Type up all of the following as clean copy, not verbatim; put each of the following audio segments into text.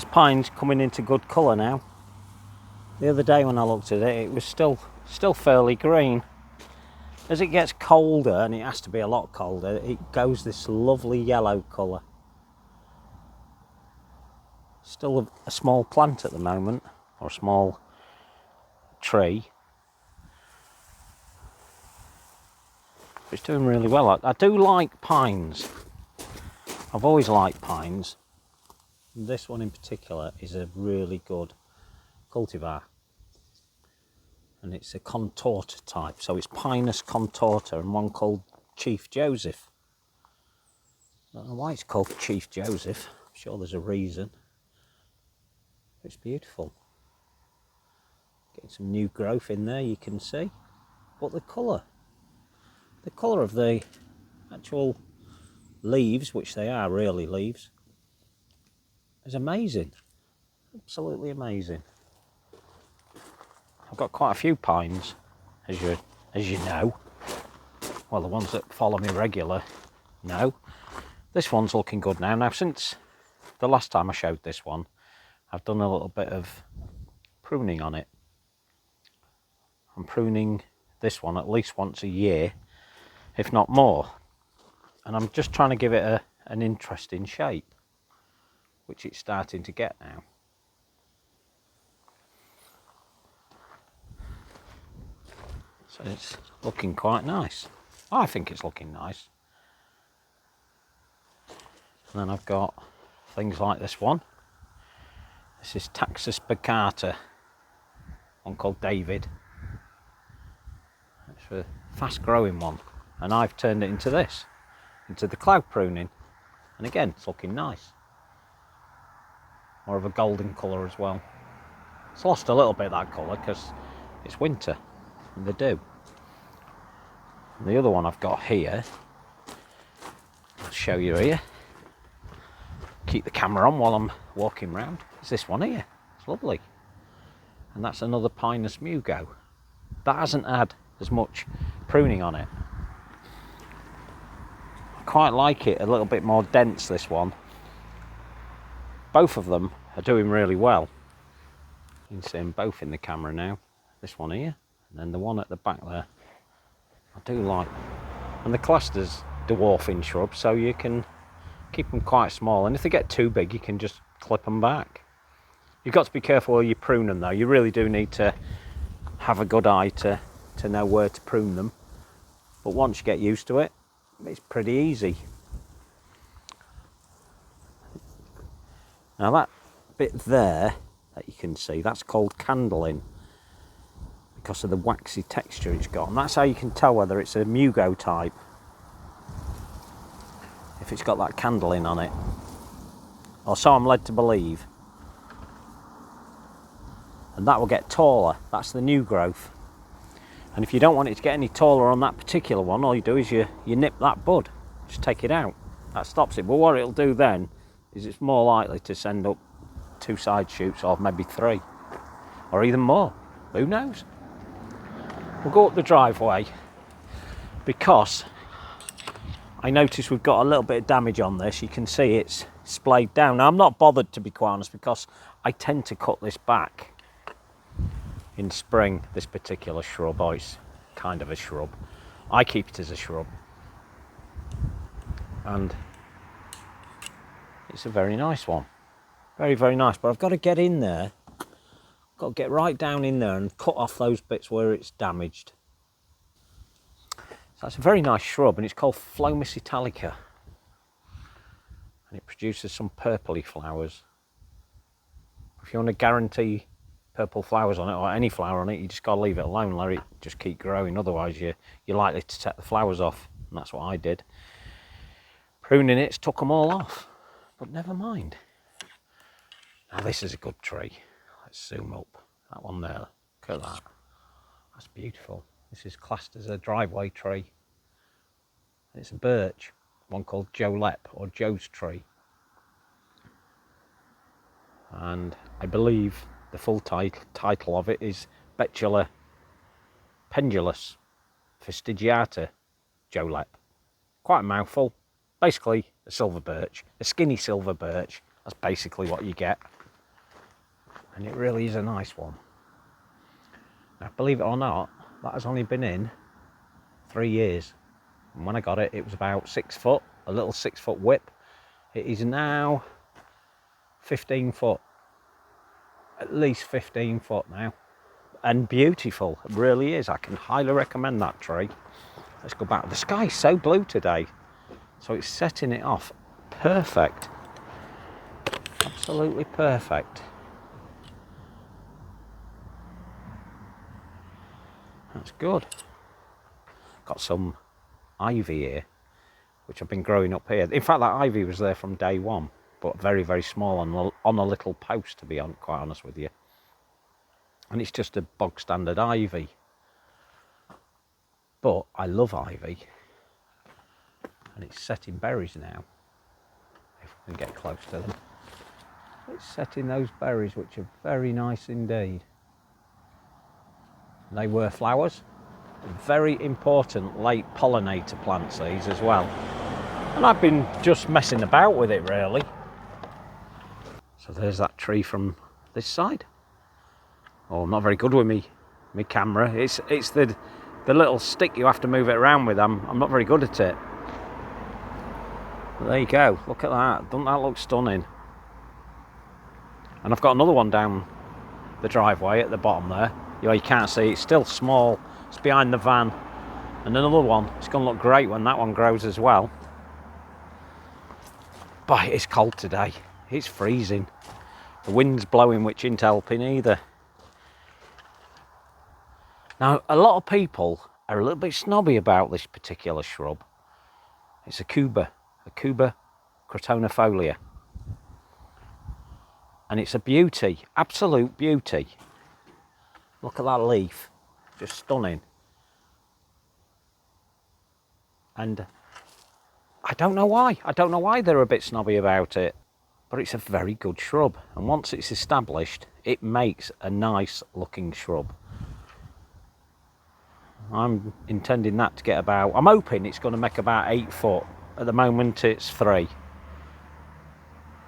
pine's coming into good colour now. The other day when I looked at it, it was still fairly green. As it gets colder, and it has to be a lot colder, it goes this lovely yellow colour. Still a small plant at the moment, or a small tree. It's doing really well. I do like pines. I've always liked pines. This one in particular is a really good cultivar. And it's a contorta type. So it's Pinus contorta and one called Chief Joseph. I don't know why it's called Chief Joseph. I'm sure there's a reason. It's beautiful. Getting some new growth in there, you can see. But the colour of the actual leaves, which they are really leaves, is amazing. Absolutely amazing. I've got quite a few pines, as you know. Well, the ones that follow me regular know. This one's looking good now. Now, since the last time I showed this one, I've done a little bit of pruning on it. I'm pruning this one at least once a year, if not more. And I'm just trying to give it an interesting shape, which it's starting to get now. So it's looking quite nice. I think it's looking nice. And then I've got things like this one. This is Taxodium Bata, one called David. It's a fast growing one. And I've turned it into this, into the cloud pruning. And again, it's looking nice. More of a golden colour as well. It's lost a little bit of that colour because it's winter. And they do. And the other one I've got here, I'll show you here. Keep the camera on while I'm walking round. It's this one here. It's lovely. And that's another Pinus mugo. That hasn't had as much pruning on it. I quite like it a little bit more dense, this one. Both of them are doing really well. You can see them both in the camera now. This one here, and then the one at the back there. I do like. And the cluster's dwarfing shrubs, so you can keep them quite small. And if they get too big, you can just clip them back. You've got to be careful while you prune them, though. You really do need to have a good eye to know where to prune them. But once you get used to it, it's pretty easy. Now that bit there that you can see, that's called candling because of the waxy texture it's got. And that's how you can tell whether it's a mugo type, if it's got that candling on it. Or so I'm led to believe. And that will get taller. That's the new growth. And if you don't want it to get any taller on that particular one, all you do is you nip that bud. Just take it out. That stops it. But what it'll do then is it's more likely to send up 2 side shoots, or maybe 3. Or even more. Who knows? We'll go up the driveway because I notice we've got a little bit of damage on this. You can see it's splayed down. Now I'm not bothered, to be quite honest, because I tend to cut this back in spring, this particular shrub. Or it's kind of a shrub. I keep it as a shrub. And it's a very nice one. Very, very nice. But I've got to get in there. I've got to get right down in there and cut off those bits where it's damaged. So that's a very nice shrub, and it's called Phlomis italica. And it produces some purpley flowers. If you want to guarantee purple flowers on it, or any flower on it, you just got to leave it alone, let it just keep growing. Otherwise you're likely to take the flowers off, and that's what I did. Pruning it took them all off, but never mind. Now this is a good tree. Let's zoom up. That one there, look at that. That's beautiful. This is classed as a driveway tree. It's a birch, one called Jolep, or Joe's tree. And I believe the full title of it is Betula pendulus fastigiata Jolep. Quite a mouthful. Basically a silver birch, a skinny silver birch. That's basically what you get. and it really is a nice one. Now, believe it or not, that has only been in 3 years. And when I got it, it was about 6 foot, a little 6 foot whip. It is now 15 foot, at least 15 foot now. And beautiful, it really is. I can highly recommend that tree. Let's go back. The sky's so blue today, so it's setting it off perfect. Absolutely perfect. That's good. Got some ivy here, which I've been growing up here. In fact, that ivy was there from day one, but very, very small on a little post, to be quite honest with you. And it's just a bog standard ivy. But I love ivy. And it's setting berries now. If we can get close to them. It's setting those berries, which are very nice indeed. They were flowers. Very important late pollinator plants, these as well. And I've been just messing about with it, really. So there's that tree from this side. Oh, I'm not very good with me camera. It's the little stick you have to move it around with. I'm not very good at it. But there you go. Look at that. Doesn't that look stunning? And I've got another one down the driveway at the bottom there. You can't see. It's still small. It's behind the van. And another one. It's going to look great when that one grows as well. But it's cold today. It's freezing. The wind's blowing, which isn't helping either. Now, a lot of people are a little bit snobby about this particular shrub. It's a Kuba cretona. And it's a beauty, absolute beauty. Look at that leaf, just stunning. And I don't know why they're a bit snobby about it, but it's a very good shrub. And once it's established, it makes a nice looking shrub. I'm intending that to get about, I'm hoping it's going to make about 8 foot. At the moment it's 3.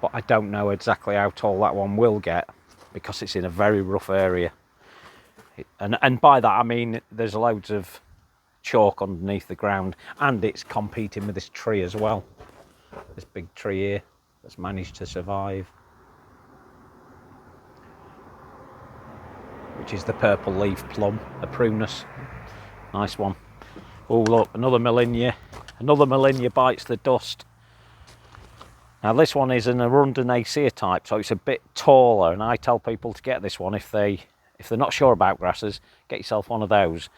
But I don't know exactly how tall that one will get because it's in a very rough area. And by that I mean there's loads of chalk underneath the ground, and it's competing with this tree as well. This big tree here that's managed to survive. Which is the purple leaf plum, a prunus. Nice one. Oh look, another Malinia. Another Malinia bites the dust. Now this one is an Arundinaceae type, so it's a bit taller, and I tell people to get this one if they're not sure about grasses, get yourself one of those.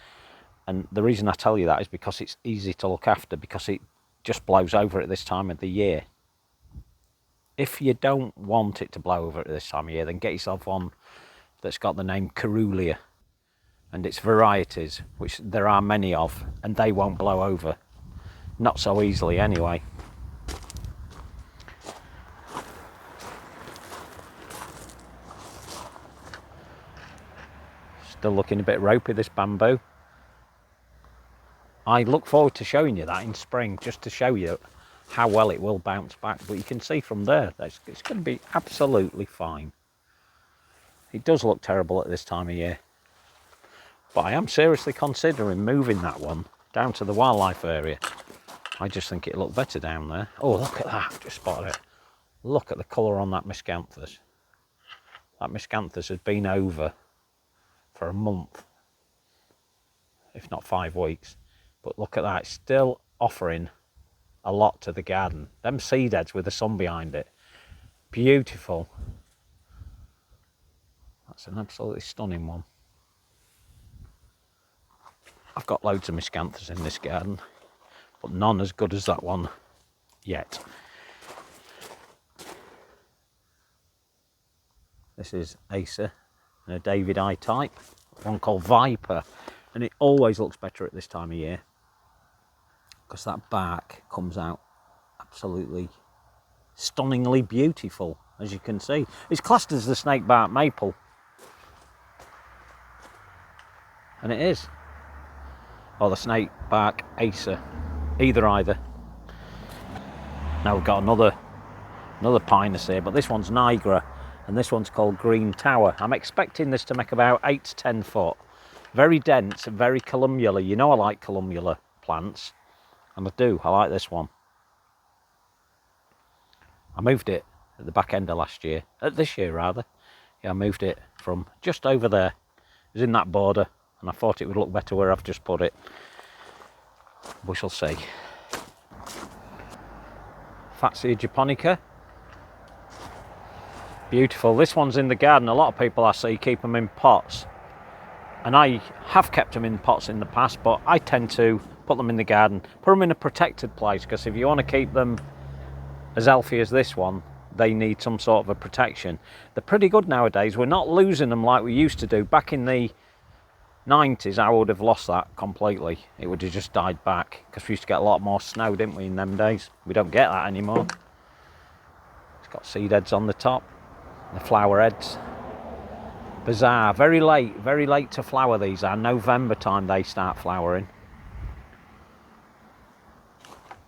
And the reason I tell you that is because it's easy to look after, because it just blows over at this time of the year. If you don't want it to blow over at this time of year, then get yourself one that's got the name Cattleya and its varieties, which there are many of, and they won't blow over. Not so easily anyway. Still looking a bit ropey, this bamboo. I look forward to showing you that in spring, just to show you how well it will bounce back. But you can see from there that it's going to be absolutely fine. It does look terrible at this time of year. But I am seriously considering moving that one down to the wildlife area. I just think it'll look better down there. Oh, look at that, just spotted it. Look at the colour on that Miscanthus. That Miscanthus has been over for a month, if not 5 weeks. But look at that, it's still offering a lot to the garden. Them seed heads with the sun behind it. Beautiful. That's an absolutely stunning one. I've got loads of Miscanthus in this garden, but none as good as that one yet. This is Acer and a David Eye type, one called Viper, and it always looks better at this time of year because that bark comes out absolutely stunningly beautiful, as you can see. It's classed as the snakebark maple, and it is. Or the snakebark Acer, either. Now we've got another Pinus here, but this one's Nigra, and this one's called Green Tower. I'm expecting this to make about 8 to 10 foot. Very dense and very columbular. You know I like columbular plants, and I do. I like this one. I moved it at the back end of this year rather. Yeah, I moved it from just over there. It was in that border, and I thought it would look better where I've just put it. We shall see. Taxodium Japonica. Beautiful. This one's in the garden. A lot of people I see keep them in pots. And I have kept them in pots in the past, but I tend to put them in the garden. Put them in a protected place, because if you want to keep them as healthy as this one, they need some sort of a protection. They're pretty good nowadays. We're not losing them like we used to do. Back in the 90s, I would have lost that completely. It would have just died back, because we used to get a lot more snow, didn't we, in them days? We don't get that anymore. It's got seed heads on the top, the flower heads. Bizarre. Very late to flower, these are. November time they start flowering.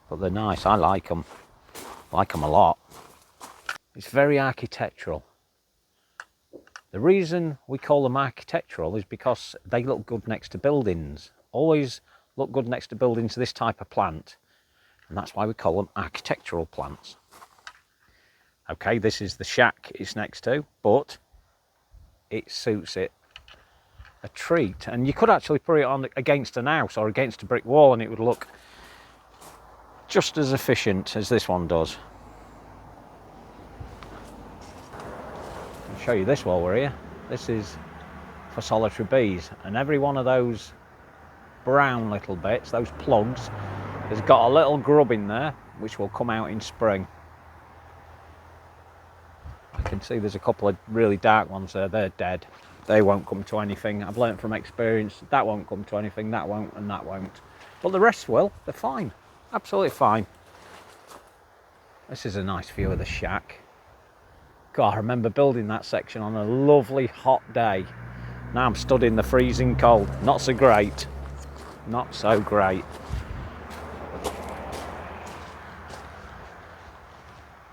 But they're nice. I like them. Like them a lot. It's very architectural. The reason we call them architectural is because they look good next to buildings. Always look good next to buildings, this type of plant. And that's why we call them architectural plants. Okay, this is the shack it's next to, but it suits it a treat. And you could actually put it on against an house or against a brick wall, and it would look just as efficient as this one does. I'll show you this while we're here. This is for solitary bees, and every one of those brown little bits, those plugs, has got a little grub in there which will come out in spring. I can see there's a couple of really dark ones there. They're dead. They won't come to anything. I've learnt from experience, that won't come to anything, that won't, and that won't. But the rest will. They're fine. Absolutely fine. This is a nice view of the shack. God, I remember building that section on a lovely hot day. Now I'm stood in the freezing cold. Not so great. Not so great.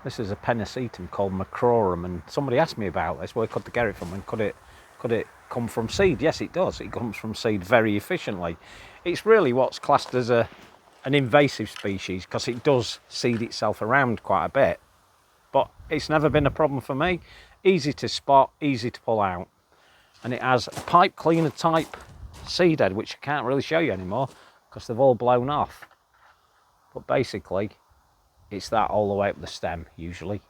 This is a pennisetum called Macrum, and somebody asked me about this. Where could they get it from? And could it come from seed? Yes, it does. It comes from seed very efficiently. It's really what's classed as an invasive species, because it does seed itself around quite a bit. But it's never been a problem for me. Easy to spot, easy to pull out. And it has a pipe cleaner type seed head, which I can't really show you anymore because they've all blown off. But basically, it's that all the way up the stem usually.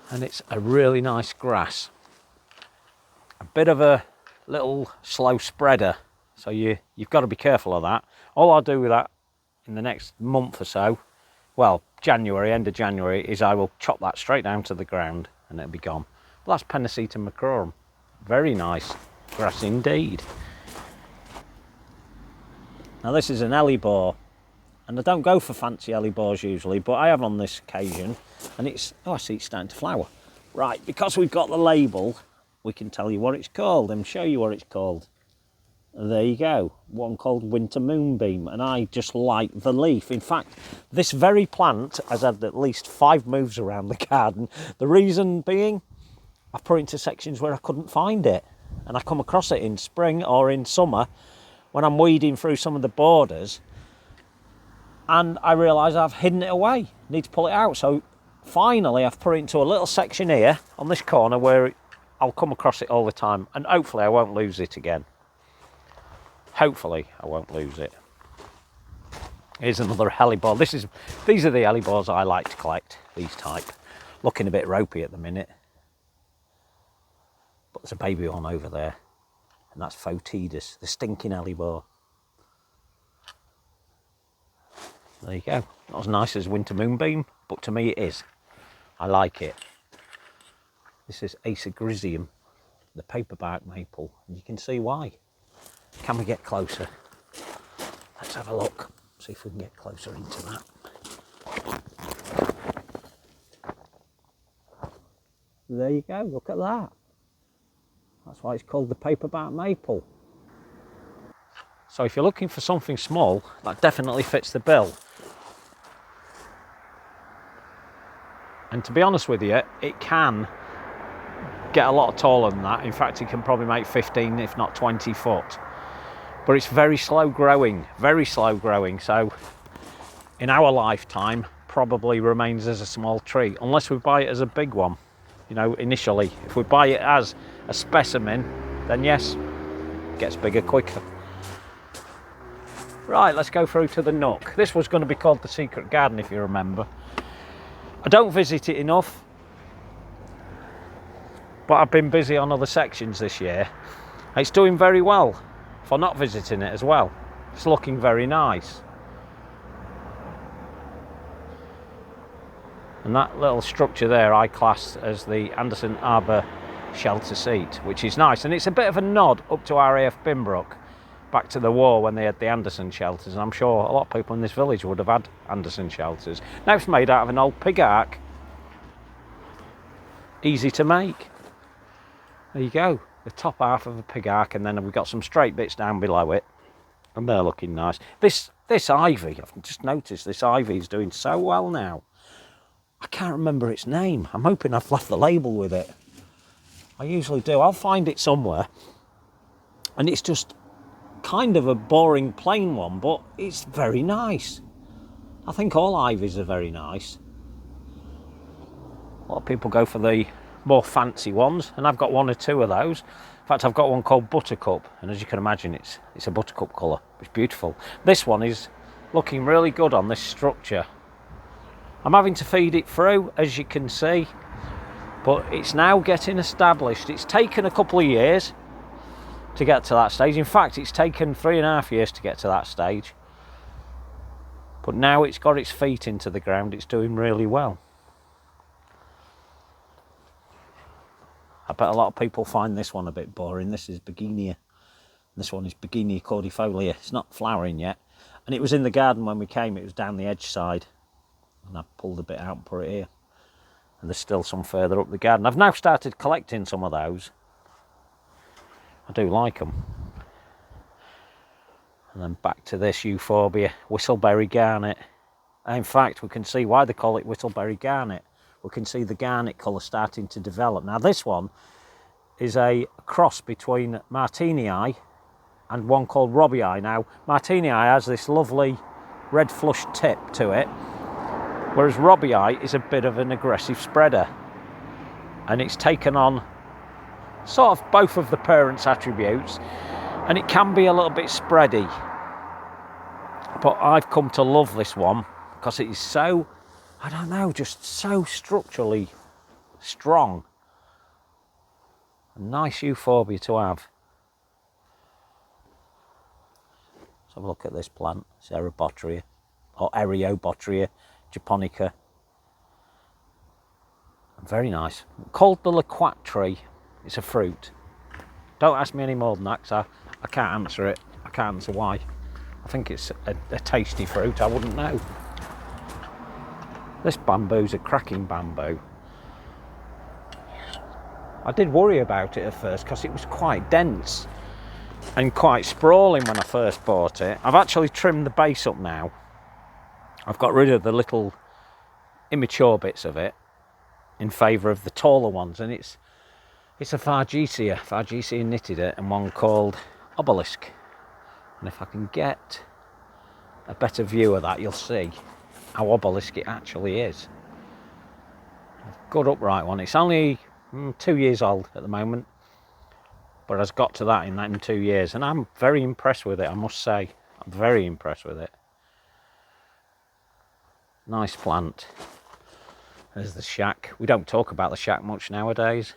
And it's a really nice grass. A bit of a little slow spreader, so you've got to be careful of that. All I'll do with that in the next month or so, well, January, end of January, is I will chop that straight down to the ground and it'll be gone. But that's pennisetum macrum. Very nice grass indeed. Now this is an Helibar, and I don't go for fancy Helibars usually, but I have on this occasion, and it's, oh, I see it's starting to flower. Right, because we've got the label, we can tell you what it's called and show you what it's called. There you go, one called Winter Moonbeam, and I just like the leaf. In fact, this very plant has had at least 5 moves around the garden. The reason being, I've put it into sections where I couldn't find it, and I come across it in spring or in summer when I'm weeding through some of the borders, and I realise I've hidden it away, need to pull it out. So finally I've put it into a little section here on this corner where I'll come across it all the time, and hopefully I won't lose it again. Hopefully I won't lose it. Here's another Helibar. These are the Helibars I like to collect, these type. Looking a bit ropey at the minute. But there's a baby one over there, and that's Photidus, the stinking Helibar. There you go. Not as nice as Winter Moonbeam, but to me it is. I like it. This is Acer Viper, the paperbark maple, and you can see why. Can we get closer? Let's have a look, see if we can get closer into that. There you go, look at that. That's why it's called the paperbark maple. So if you're looking for something small, that definitely fits the bill. And to be honest with you, it can get a lot taller than that. In fact, it can probably make 15, if not 20 foot. But it's very slow growing, so in our lifetime probably remains as a small tree, unless we buy it as a big one. You know, initially, if we buy it as a specimen, then yes, it gets bigger quicker. Right, let's go through to the nook. This was going to be called the secret garden, if you remember. I don't visit it enough, but I've been busy on other sections this year. It's doing very well for not visiting it as well. It's looking very nice. And that little structure there I class as the Anderson Arbour shelter seat, which is nice. And it's a bit of a nod up to RAF Binbrook, back to the war when they had the Anderson shelters. And I'm sure a lot of people in this village would have had Anderson shelters. Now it's made out of an old pig ark. Easy to make. There you go, the top half of a pig ark, and then we've got some straight bits down below it. And they're looking nice. This ivy, I've just noticed this ivy is doing so well now. I can't remember its name. I'm hoping I've left the label with it. I usually do. I'll find it somewhere. And it's just kind of a boring plain one, but it's very nice. I think all ivies are very nice. A lot of people go for the more fancy ones, and I've got one or two of those. In fact, I've got one called Buttercup, and as you can imagine, it's a buttercup colour. It's beautiful. This one is looking really good on this structure. I'm having to feed it through, as you can see, but it's now getting established. It's taken a couple of years to get to that stage. In fact, it's taken 3.5 years to get to that stage. But now it's got its feet into the ground, it's doing really well. I bet a lot of people find this one a bit boring. This is Binia. This one is Binia Cordifolia. It's not flowering yet. And it was in the garden when we came. It was down the edge side. And I pulled a bit out and put it here. And there's still some further up the garden. I've now started collecting some of those. I do like them. And then back to this Euphoria, Whistleberry Garnet. In fact, we can see why they call it Whistleberry Garnet. We can see the garnet colour starting to develop. Now this one is a cross between Martinii and one called Robii. Now Martinii has this lovely red flush tip to it, whereas Robii is a bit of an aggressive spreader. And it's taken on sort of both of the parents' attributes, and it can be a little bit spready. But I've come to love this one because it is so, I don't know, just so structurally strong. A nice euphorbia to have. Let's have a look at this plant. It's Erebotria, or Erebotria Japonica. Very nice. Called the Laqua Tree. It's a fruit. Don't ask me any more than that because I can't answer it. I can't answer why. I think it's a tasty fruit. I wouldn't know. This bamboo's a cracking bamboo. I did worry about it at first because it was quite dense and quite sprawling when I first bought it. I've actually trimmed the base up now. I've got rid of the little immature bits of it in favour of the taller ones, and it's a Fargesia knitted it, and one called Obelisk. And if I can get a better view of that, you'll see how Obelisk it actually is. Good upright one. It's only 2 years old at the moment, but has got to that in 2 years, and I'm very impressed with it, I must say. I'm very impressed with it. Nice plant. There's the shack. We don't talk about the shack much nowadays,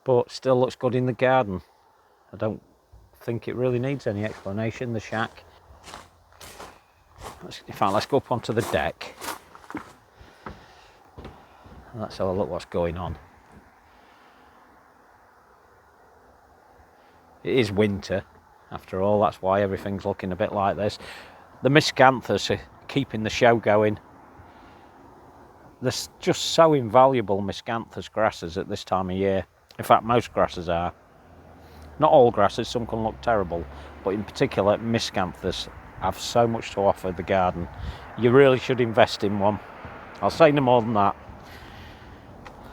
but still looks good in the garden. I don't think it really needs any explanation, the shack. In fact, let's go up onto the deck. Let's have a look what's going on. It is winter, after all, that's why everything's looking a bit like this. The Miscanthus are keeping the show going. There's just so invaluable Miscanthus grasses at this time of year. In fact, most grasses are. Not all grasses, some can look terrible, but in particular, Miscanthus have so much to offer the garden. You really should invest in one. I'll say no more than that.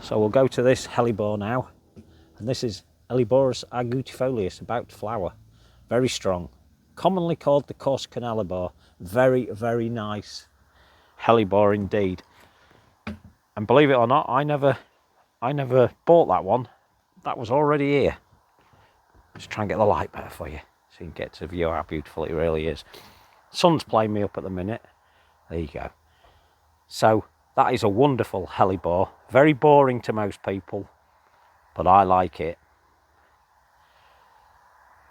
So we'll go to this Helibar now, and this is Heliborus agoutifolius, about to flower. Very strong, commonly called the Corsican Helibar. Very, very nice Helibar indeed. And believe it or not, I never bought that one. That was already here. Just try and get the light better for you, so you can get to view how beautiful it really is. Sun's playing me up at the minute. There you go. So that is a wonderful Helibar. Very boring to most people, but I like it.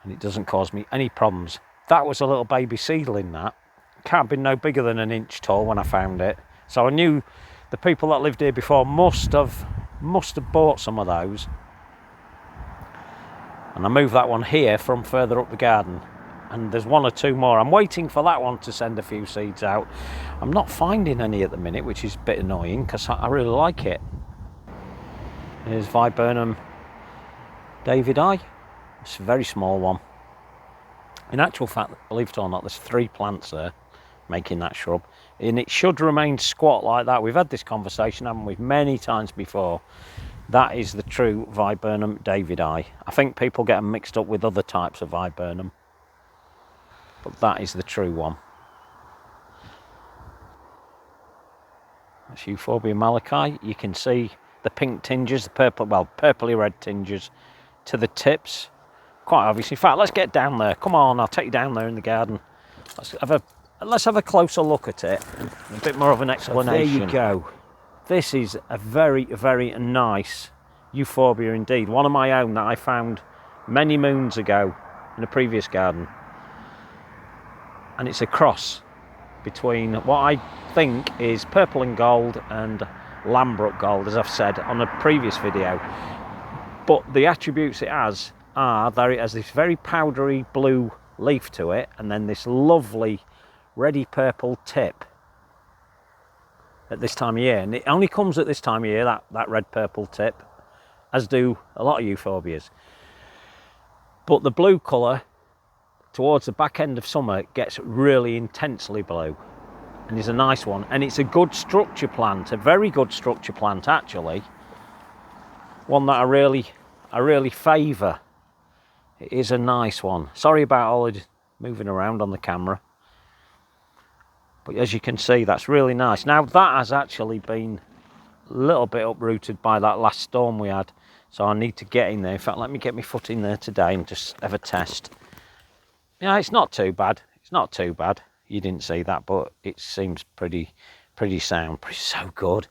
And it doesn't cause me any problems. That was a little baby seedling, that. Can't have been no bigger than an inch tall when I found it. So I knew the people that lived here before must have bought some of those. And I moved that one here from further up the garden. And there's one or two more. I'm waiting for that one to send a few seeds out. I'm not finding any at the minute, which is a bit annoying because I really like it. Here's Viburnum David Eye. It's a very small one. In actual fact, believe it or not, there's 3 plants there making that shrub. And it should remain squat like that. We've had this conversation, haven't we, many times before. That is the true Viburnum David Eye. I think people get them mixed up with other types of Viburnum, but that is the true one. That's Euphoria Malachi. You can see the pink tinges, the purple, well, purpley red tinges to the tips. Quite obviously. In fact, let's get down there. Come on, I'll take you down there in the garden. Let's have a closer look at it. A bit more of an explanation. So there you go. This is a very, very nice Euphorbia indeed. One of my own that I found many moons ago in a previous garden. And it's a cross between what I think is purple and gold and Lambrook gold, as I've said on a previous video. But the attributes it has are that it has this very powdery blue leaf to it, and then this lovely reddy purple tip at this time of year. And it only comes at this time of year, that red purple tip, as do a lot of euphorbias. But the blue colour towards the back end of summer gets really intensely blue, and is a nice one. And it's a good structure plant, a very good structure plant actually. One that I really favour. It is a nice one. Sorry about all the moving around on the camera. But as you can see, that's really nice. Now that has actually been a little bit uprooted by that last storm we had. So I need to get in there. In fact, let me get my foot in there today and just have a test. Yeah, it's not too bad. It's not too bad. You didn't see that, but it seems pretty sound. So good.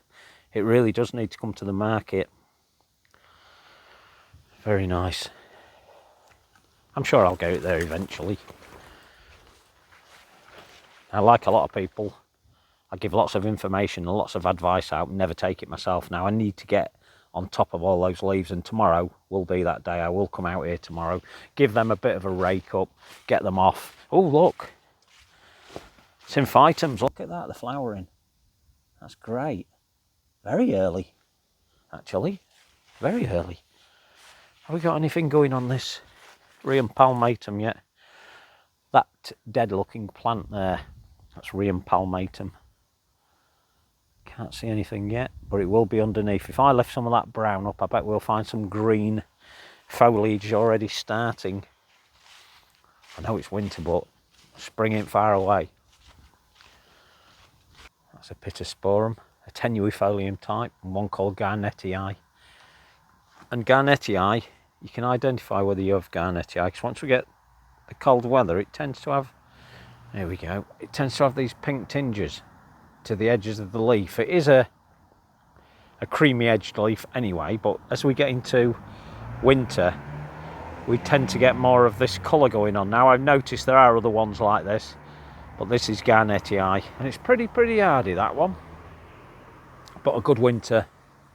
It really does need to come to the market. Very nice. I'm sure I'll get it there eventually. I like a lot of people. I give lots of information and lots of advice out, never take it myself. Now I need to get on top of all those leaves, and tomorrow will be that day. I will come out here tomorrow, give them a bit of a rake up, get them off. Oh look, symphytums, look at that, the flowering. That's great. Very early, actually, very early. Have we got anything going on this Rheum palmatum yet? That dead looking plant there, that's Rheum palmatum. Can't see anything yet, but it will be underneath. If I left some of that brown up, I bet we'll find some green foliage already starting. I know it's winter, but spring ain't far away. That's a Pittosporum, a tenuifolium type, and one called Garnetii. And Garnetii, you can identify whether you have Garnetii, because once we get the cold weather, it tends to have, there we go, it tends to have these pink tinges to the edges of the leaf. It is a creamy edged leaf anyway, but as we get into winter, we tend to get more of this colour going on. Now I've noticed there are other ones like this, but this is Garnetii, and it's pretty hardy, that one. But a good winter,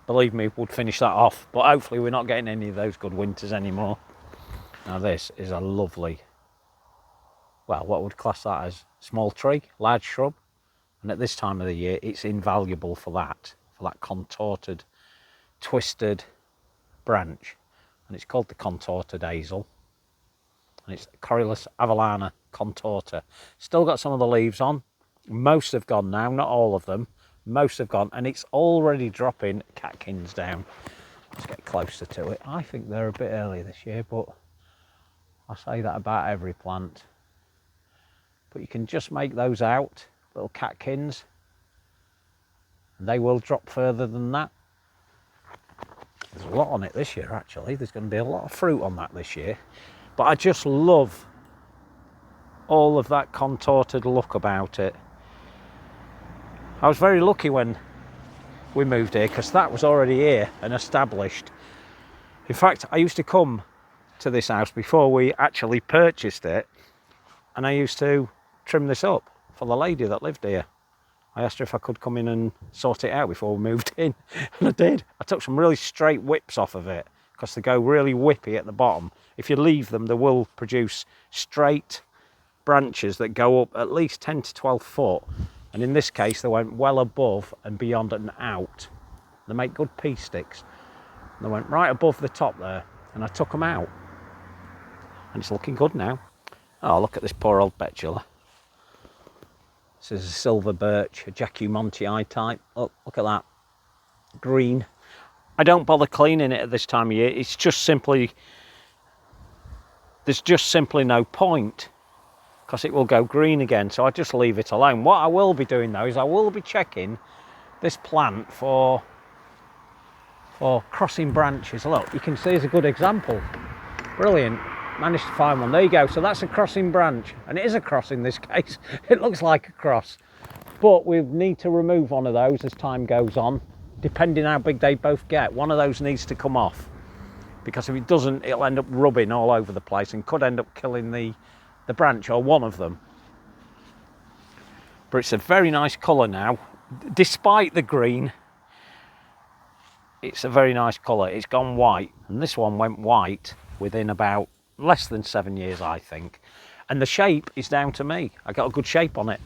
believe me, would finish that off. But hopefully we're not getting any of those good winters anymore. Now this is a lovely, well, what would class that as? Small tree, large shrub. And at this time of the year, it's invaluable for that contorted, twisted branch. And it's called the contorted hazel. And it's Corylus avellana contorta. Still got some of the leaves on. Most have gone now, not all of them. Most have gone, and it's already dropping catkins down. Let's get closer to it. I think they're a bit early this year, but I say that about every plant. But you can just make those out, little catkins. They will drop further than that. There's a lot on it this year, actually. There's going to be a lot of fruit on that this year. But I just love all of that contorted look about it. I was very lucky when we moved here, because that was already here and established. In fact, I used to come to this house before we actually purchased it, and I used to trim this up for the lady that lived here. I asked her if I could come in and sort it out before we moved in, and I did. I took some really straight whips off of it, because they go really whippy at the bottom. If you leave them, they will produce straight branches that go up at least 10 to 12 foot. And in this case, they went well above and beyond and out. They make good pea sticks. They went right above the top there, and I took them out. And it's looking good now. Oh, look at this poor old Betula. This is a silver birch, a Jacumontii type. Look at that. Green. I don't bother cleaning it at this time of year. It's just simply, there's just simply no point, because it will go green again, so I just leave it alone. What I will be doing though is I will be checking this plant for crossing branches. Look, you can see it's a good example. Brilliant. Managed to find one. There you go. So that's a crossing branch, and it is a cross in this case. It looks like a cross, but we need to remove one of those as time goes on, depending how big they both get. One of those needs to come off, because if it doesn't, it'll end up rubbing all over the place and could end up killing the branch, or one of them. But it's a very nice colour now. Despite the green, it's a very nice colour. It's gone white, and this one went white within about less than 7 years, I think. And the shape is down to me. I got a good shape on it.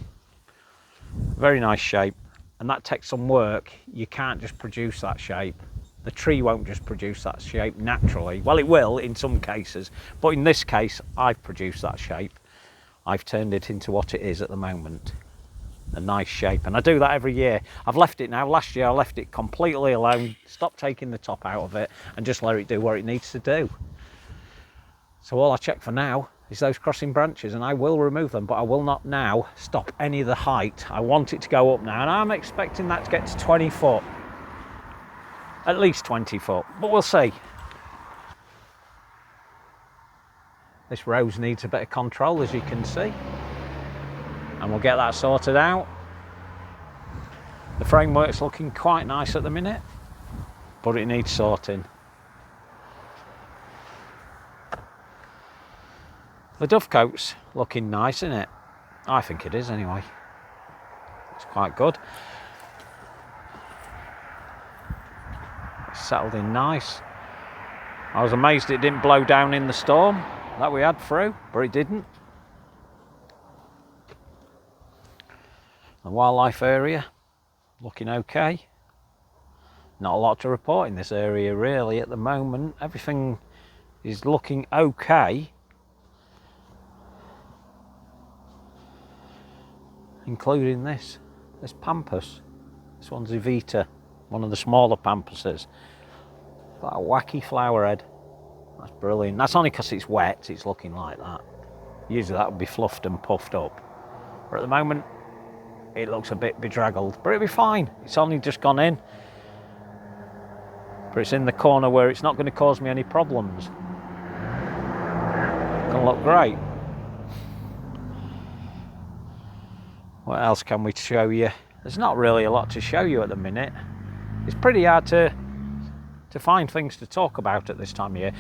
Very nice shape. And that takes some work. You can't just produce that shape. The tree won't just produce that shape naturally. Well, it will in some cases, but in this case, I've produced that shape. I've turned it into what it is at the moment. A nice shape, and I do that every year. I've left it now. Last year I left it completely alone, stopped taking the top out of it, and just let it do what it needs to do. So all I check for now is those crossing branches, and I will remove them, but I will not now stop any of the height. I want it to go up now, and I'm expecting that to get to 20 foot. At least 20 foot, but we'll see. This rose needs a bit of control, as you can see, and we'll get that sorted out. The framework's looking quite nice at the minute, but it needs sorting. The dovecote's looking nice, isn't it? I think it is anyway. It's quite good. It's settled in nice. I was amazed it didn't blow down in the storm that we had through, but it didn't. The wildlife area looking okay. Not a lot to report in this area really at the moment. Everything is looking okay, including this pampas. This one's Evita, one of the smaller pampuses. Got a wacky flower head. That's brilliant. That's only because it's wet, it's looking like that. Usually that would be fluffed and puffed up. But at the moment, it looks a bit bedraggled, but it'll be fine. It's only just gone in. But it's in the corner where it's not going to cause me any problems. It's going to look great. What else can we show you? There's not really a lot to show you at the minute. It's pretty hard to find things to talk about at this time of year.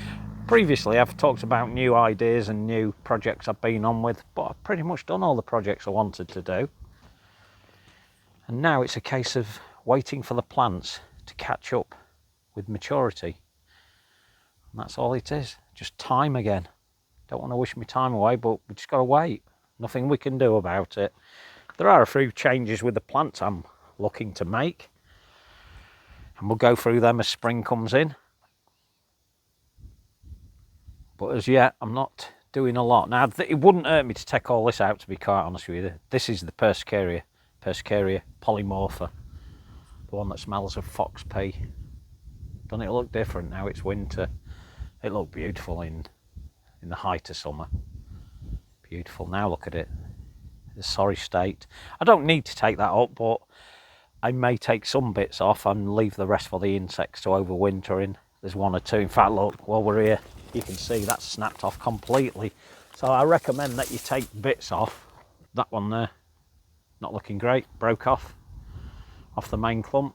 Previously I've talked about new ideas and new projects I've been on with, but I've pretty much done all the projects I wanted to do. And now it's a case of waiting for the plants to catch up with maturity. And that's all it is, just time again. Don't want to wish my time away, but we just got to wait. Nothing we can do about it. There are a few changes with the plants I'm looking to make, and we'll go through them as spring comes in. But as yet, I'm not doing a lot. Now, it wouldn't hurt me to take all this out, to be quite honest with you. This is the Persicaria polymorpha. the one that smells of fox pea. Doesn't it look different now it's winter? It looked beautiful in the height of summer. Beautiful. Now look at it. The sorry state. I don't need to take that up, but I may take some bits off and leave the rest for the insects to overwinter in. There's one or two. In fact, look, while we're here, you can see that's snapped off completely. So I recommend that you take bits off. That one there, not looking great, broke off the main clump.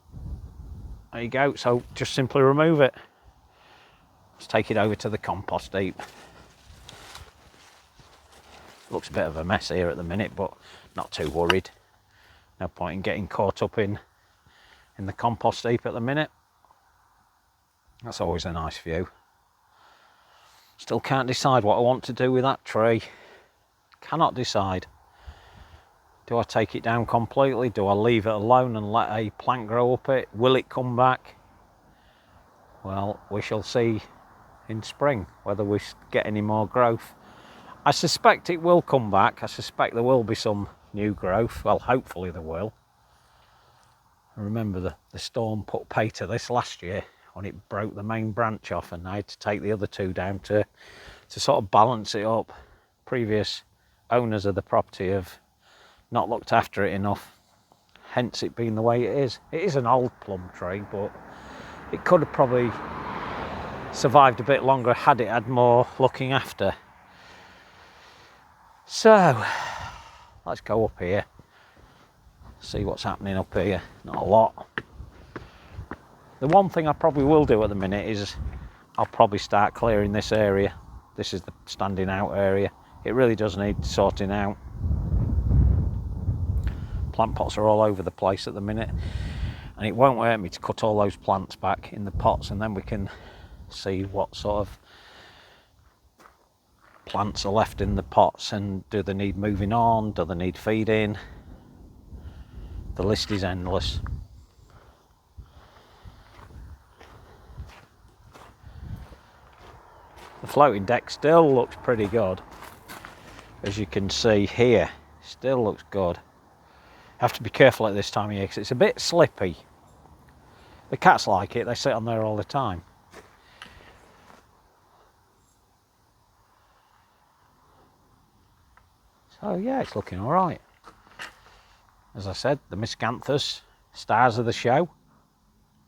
There you go. So just simply remove it. Let's take it over to the compost heap. Looks a bit of a mess here at the minute, but not too worried. No point in getting caught up in the compost heap at the minute. That's always a nice view. Still can't decide what I want to do with that tree. Cannot decide. Do I take it down completely? Do I leave it alone and let a plant grow up it? Will it come back? Well, we shall see in spring whether we get any more growth. I suspect it will come back. I suspect there will be some new growth. Well, hopefully there will. I remember the storm put pay to this last year when it broke the main branch off, and I had to take the other two down to sort of balance it up. Previous owners of the property have not looked after it enough, hence it being the way it is. It is an old plum tree, but it could have probably survived a bit longer had it had more looking after. So let's go up here, see what's happening up here. Not a lot. The one thing I probably will do at the minute is I'll probably start clearing this area. This is the standing out area. It really does need sorting out. Plant pots are all over the place at the minute, and it won't hurt me to cut all those plants back in the pots, and then we can see what sort of plants are left in the pots, and do they need moving on, do they need feeding. The list is endless. The floating deck still looks pretty good, as you can see here. Still looks good. Have to be careful at this time of year because it's a bit slippy. The cats like it, they sit on there all the time. So yeah, it's looking all right. As I said, the Miscanthus, stars of the show,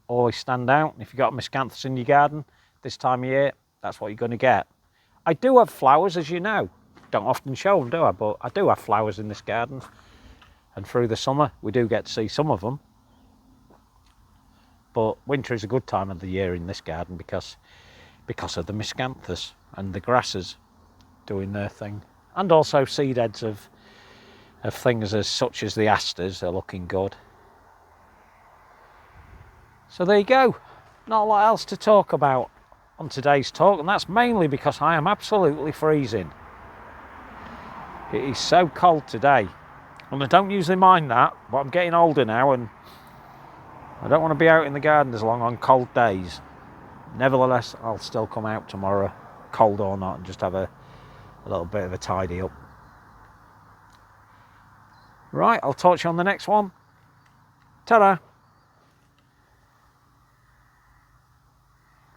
always stand out. If you've got a Miscanthus in your garden this time of year, that's what you're going to get. I do have flowers, as you know. Don't often show them, do I? But I do have flowers in this garden. And through the summer, we do get to see some of them. But winter is a good time of the year in this garden because of the Miscanthus and the grasses doing their thing. And also seed heads of things such as the asters are looking good. So there you go. Not a lot else to talk about on today's talk, and that's mainly because I am absolutely freezing. It is so cold today. And I don't usually mind that, but I'm getting older now and I don't want to be out in the garden as long on cold days. Nevertheless, I'll still come out tomorrow, cold or not, and just have a little bit of a tidy up. Right, I'll talk to you on the next one. Ta-da!